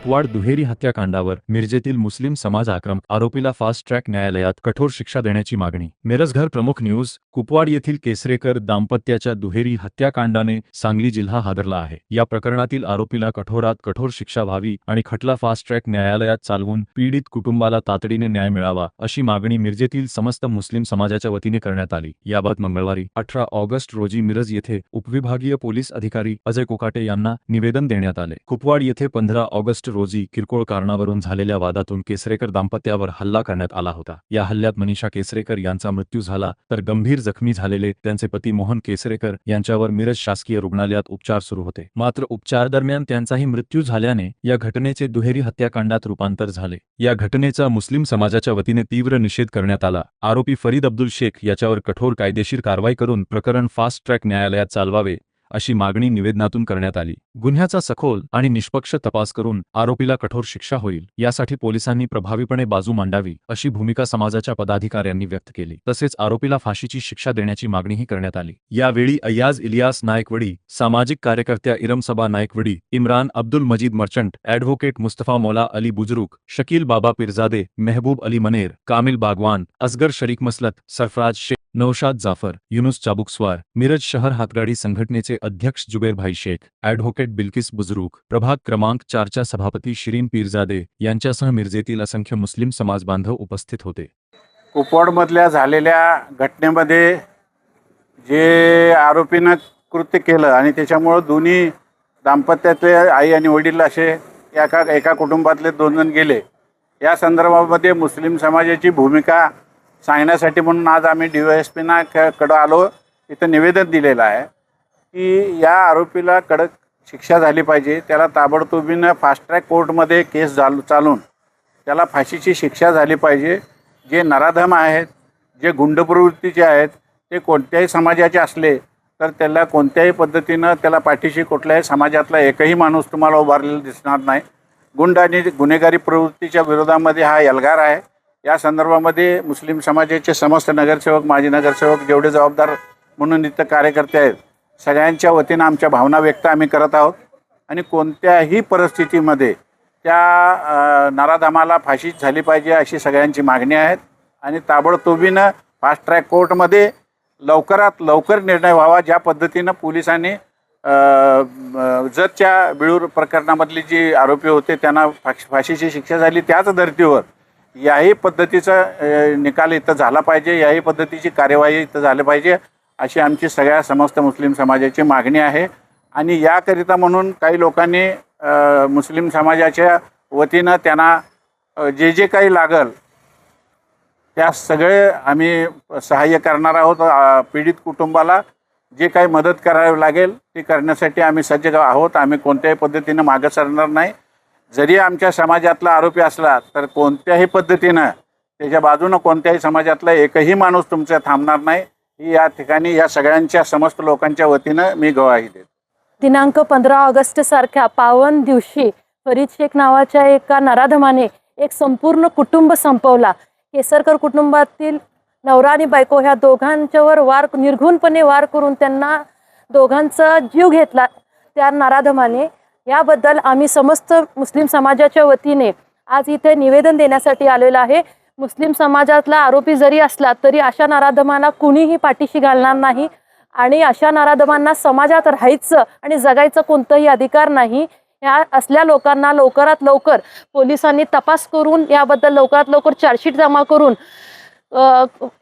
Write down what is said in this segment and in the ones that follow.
कुपवाड दुहेरी हत्याकांडावर मिरजेतील मुस्लिम समाज आक्रमक, आरोपीला फास्ट ट्रॅक न्यायालयात कठोर शिक्षा देण्याची मागणी। मिरजघर प्रमुख न्यूज। कुपवाड येथील केसरेकर दाम्पत्याच्या दुहेरी हत्याकांडाने सांगली जिल्हा हादरला आहे। या प्रकरणातील आरोपीला कठोरात कठोर शिक्षा व्हावी आणि खटला फास्ट ट्रॅक न्यायालयात चालवून पीडित कुटुंबाला तातडीने न्याय मिळावा अशी मागणी मिरजेतील समस्त मुस्लिम समाजाच्या वतीने करण्यात आली। याबाबत मंगळवारी 18 ऑगस्ट रोजी मिरज येथे उपविभागीय पोलीस अधिकारी अजय कोकाटे यांना निवेदन देण्यात आले। कुपवाड येथे 15 ऑगस्ट रोजी किरकोळ कारणावरून झालेल्या वादातून केसरेकर दाम्पत्यावर हल्ला करण्यात आला होता। या हल्ल्यात मनीषा केसरेकर यांचा मृत्यू झाला तर गंभीर जखमी झालेले त्यांचे पती मोहन केसरेकर यांच्यावर मिरज शासकीय रुग्णालयात उपचार सुरू होते। मात्र उपचार दरम्यान त्यांचाही मृत्यू झाल्याने या घटनेचे दुहेरी हत्याकांडात रूपांतर झाले। या घटनेचा मुस्लिम समाजाच्या वतीने तीव्र निषेध करण्यात आला। आरोपी फरीद अब्दुल शेख याच्यावर कठोर कायदेशीर कारवाई करून प्रकरण फास्ट ट्रॅक न्यायालयात चालवावे अशी मागणी निवेदनातून करण्यात आली। गुन्ह्याचा सखोल आणि निष्पक्ष तपास करून आरोपीला कठोर शिक्षा होईल यासाठी पोलिसांनी प्रभावीपणे बाजू मांडावी अशी भूमिका समाजाच्या पदाधिकाऱ्यांनी व्यक्त केली। तसेच आरोपीला फाशीची शिक्षा देण्याची मागणीही करण्यात आली। यावेळी अय्याज इलियास नायकवडी, सामाजिक कार्यकर्त्या इरमसबा नायकवडी, इम्रान अब्दुल मजीद मर्चंट, ॲडव्होकेट मुस्तफा मौला अली बुजुर्ग, शकील बाबा पिरजादे, महबूब अली मनेर, कामिल बागवान, असगर शरीक मसलत, सरफराज शेख, नौशाद जाफर, युनुस चाबुकस्वार, मिरज शहर हातगाडी संघटनेचे अध्यक्ष जुबेर भाई शेख, ॲडव्होकेट बिल्किस बुजुर्ग, प्रभाग क्रमांक 4च्या सभापती शिरीन पीरजादे यांच्यासह मिरजेतील असंख्य मुस्लिम समाज बांधव उपस्थित होते। कुपवाडमधल्या झालेल्या घटनेमध्ये जे आरोपीनं कृत्य केलं आणि त्याच्यामुळे दोन्ही दाम्पत्यातले आई आणि वडील असे एका कुटुंबातले 2 जण गेले। या संदर्भामध्ये मुस्लिम समाजाची भूमिका सांगण्यासाठी म्हणून आज आम्ही DYSPना कडे आलो। इथं निवेदन दिलेलं आहे की या आरोपीला कडक शिक्षा झाली पाहिजे। त्याला ताबडतोबीनं फास्ट ट्रॅक कोर्टमध्ये केस चालून त्याला फाशीची शिक्षा झाली पाहिजे। जे नराधम आहेत, जे गुंड प्रवृत्तीचे आहेत, ते कोणत्याही समाजाचे असले तर त्याला कोणत्याही पद्धतीनं त्याला पाठीशी कुठल्याही समाजातला एकही माणूस तुम्हाला उभारलेला दिसणार नाही। गुंड आणि गुन्हेगारी प्रवृत्तीच्या विरोधामध्ये हा एल्गार आहे। या संदर्भामध्ये मुस्लिम समाजाचे समस्त नगरसेवक, माजी नगरसेवक, जेवढे जबाबदार म्हणून इथं कार्यकर्ते आहेत, सगळ्यांच्या वतीनं आमच्या भावना व्यक्त आम्ही करत आहोत आणि कोणत्याही परिस्थितीमध्ये त्या नराधमाला फाशी झाली पाहिजे अशी सगळ्यांची मागणी आहे आणि ताबडतोबीनं फास्ट ट्रॅक कोर्टमध्ये लवकरात लवकर निर्णय व्हावा। ज्या पद्धतीनं पोलिसांनी जतच्या बिळूर प्रकरणामधली जी आरोपी होते त्यांना फाशीची शिक्षा झाली, त्याच धर्तीवर याही पद्धतीचा निकाल इथं झाला पाहिजे, याही पद्धतीची कार्यवाही इथं झाली पाहिजे अशी आमची सगळ्या समस्त मुस्लिम समाजाची मागणी आहे। आणि याकरिता म्हणून काही लोकांनी मुस्लिम समाजाच्या वतीनं त्यांना जे काही लागल त्या सगळे आम्ही सहाय्य करणार आहोत। पीडित कुटुंबाला जे काही मदत करावी लागेल ती करण्यासाठी आम्ही सज्ज आहोत। आम्ही कोणत्याही पद्धतीनं मागं सरणार नाही। जरी आमच्या समाजातला आरोपी असला तर कोणत्याही पद्धतीनं त्याच्या बाजूनं कोणत्याही समाजातला एकही माणूस तुमच्या थांबणार नाही ही या ठिकाणी या सगळ्यांच्या समस्त लोकांच्या वतीनं मी ग्वाही देतो। दिनांक 15 ऑगस्ट सारख्या पावन दिवशी फरीद शेख नावाच्या एका नराधमाने एक संपूर्ण कुटुंब संपवला। केसरकर कुटुंबातील नवरा आणि बायको ह्या दोघांच्यावर निर्घृणपणे वार करून त्यांना दोघांचा जीव घेतला त्या नराधमाने। याबद्दल आम्ही समस्त मुस्लिम समाजाच्या वतीने आज इथे निवेदन देण्यासाठी आलेलो आहे। मुस्लिम समाजातला आरोपी जरी असला तरी अशा नराधमांना कुणीही पाठीशी घालणार नाही आणि अशा नराधमांना समाजात राहायचं आणि जगायचं कोणताही अधिकार नाही। या असल्या लोकांना लवकरात लवकर पोलिसांनी तपास करून याबद्दल लवकरात लवकर चार्जशीट जमा करून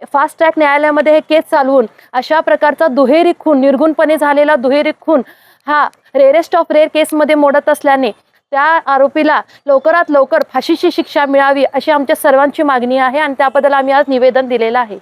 फास्ट ट्रॅक न्यायालयामध्ये हे केस चालवून अशा प्रकारचा दुहेरी खून, निर्घृणपणे झालेला दुहेरी खून हा रेअरेस्ट ऑफ रेअर केसमध्ये मोडत असल्याने त्या आरोपीला लवकरात लवकर फाशीची शिक्षा मिळावी अशी आमच्या सर्वांची मागणी आहे आणि त्याबद्दल आम्ही आज निवेदन दिलेलं आहे।